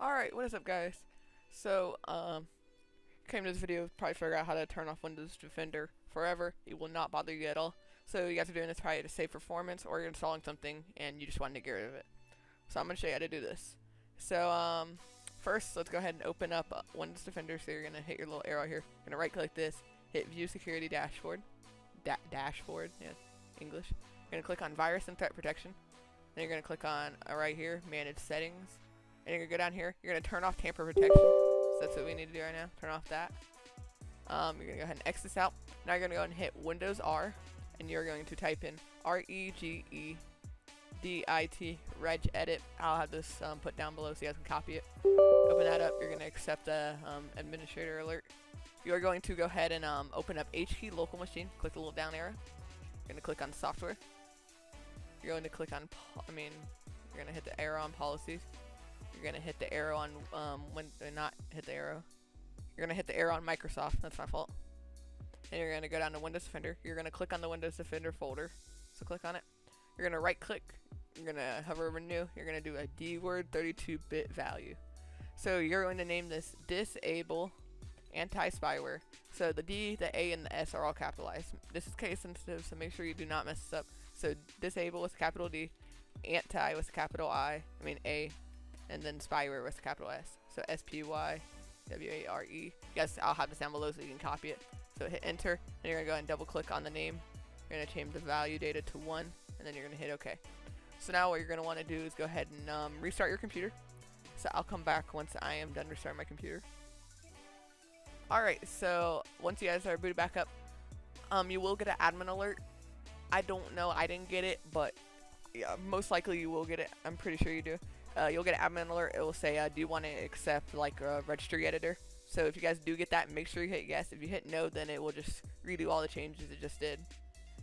Alright, what is up guys? So, came to this video to probably figure out how to turn off Windows Defender forever. It will not bother you at all. So you guys are doing this probably to save performance, or you're installing something and you just want to get rid of it. So I'm going to show you how to do this. So, first let's go ahead and open up Windows Defender. So you're going to hit your little arrow here. You're going to right click this, hit View Security Dashboard. Dashboard, yeah, English. You're going to click on Virus and Threat Protection. Then you're going to click on, right here, Manage Settings. And you're going to go down here, you're going to turn off tamper protection. So that's what we need to do right now, turn off that. You're going to go ahead and X this out. Now you're going to go and hit Windows R, and you're going to type in regedit, regedit. I'll have this put down below so you guys can copy it. Open that up, you're going to accept the administrator alert. You're going to go ahead and open up HKey local machine, click the little down arrow. You're going to click on software. You're going to click on, you're going to hit the arrow on policies. You're going to hit the arrow on, not hit the arrow. You're going to hit the arrow on Microsoft. That's my fault. And you're going to go down to Windows Defender. You're going to click on the Windows Defender folder. So click on it. You're going to right click. You're going to hover over new. You're going to do a D-word 32-bit value. So you're going to name this DisableAntiSpyware. So the D, the A, and the S are all capitalized. This is case sensitive, so make sure you do not mess this up. So disable with capital D, anti with capital A, and then spyware with capital S. So SPYWARE. Yes, I'll have this down below so you can copy it. So hit enter, and you're going to go ahead and double click on the name. You're going to change the value data to 1, and then you're going to hit OK. So now what you're going to want to do is go ahead and restart your computer. So I'll come back once I am done restarting my computer. Alright, so once you guys are booted back up, you will get an admin alert. I don't know, I didn't get it, but yeah, most likely you will get it. I'm pretty sure you do. You'll get an admin alert. It will say, do you want to accept like a registry editor? So if you guys do get that, make sure you hit yes. If you hit no, then it will just redo all the changes it just did.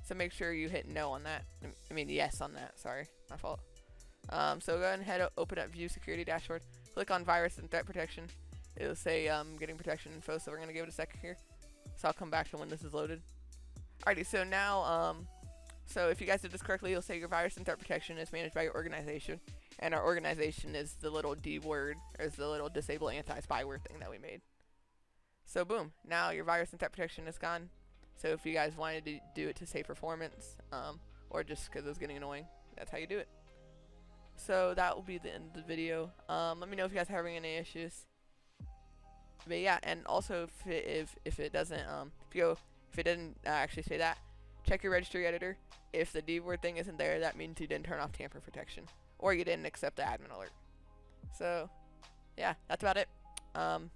So make sure you hit no on that. Yes on that. Sorry, my fault. So go ahead and open up View Security Dashboard. Click on Virus and Threat Protection. It'll say getting protection info. So we're gonna give it a second here. So I'll come back to when this is loaded. Alrighty. So now, so if you guys did this correctly, you'll say your virus and threat protection is managed by your organization. And our organization is the little D word, or is the little disable anti-spyware thing that we made. So boom, now your virus and threat protection is gone. So if you guys wanted to do it to save performance, or just because it was getting annoying, that's how you do it. So that will be the end of the video. Let me know if you guys are having any issues. But yeah, and also if it doesn't if it didn't actually say that, check your registry editor. If the D word thing isn't there, that means you didn't turn off tamper protection, or you didn't accept the admin alert. So yeah, that's about it. I'll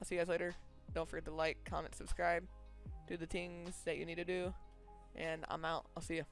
see you guys later. Don't forget to like, comment, subscribe, do the things that you need to do, and I'm out. I'll see you.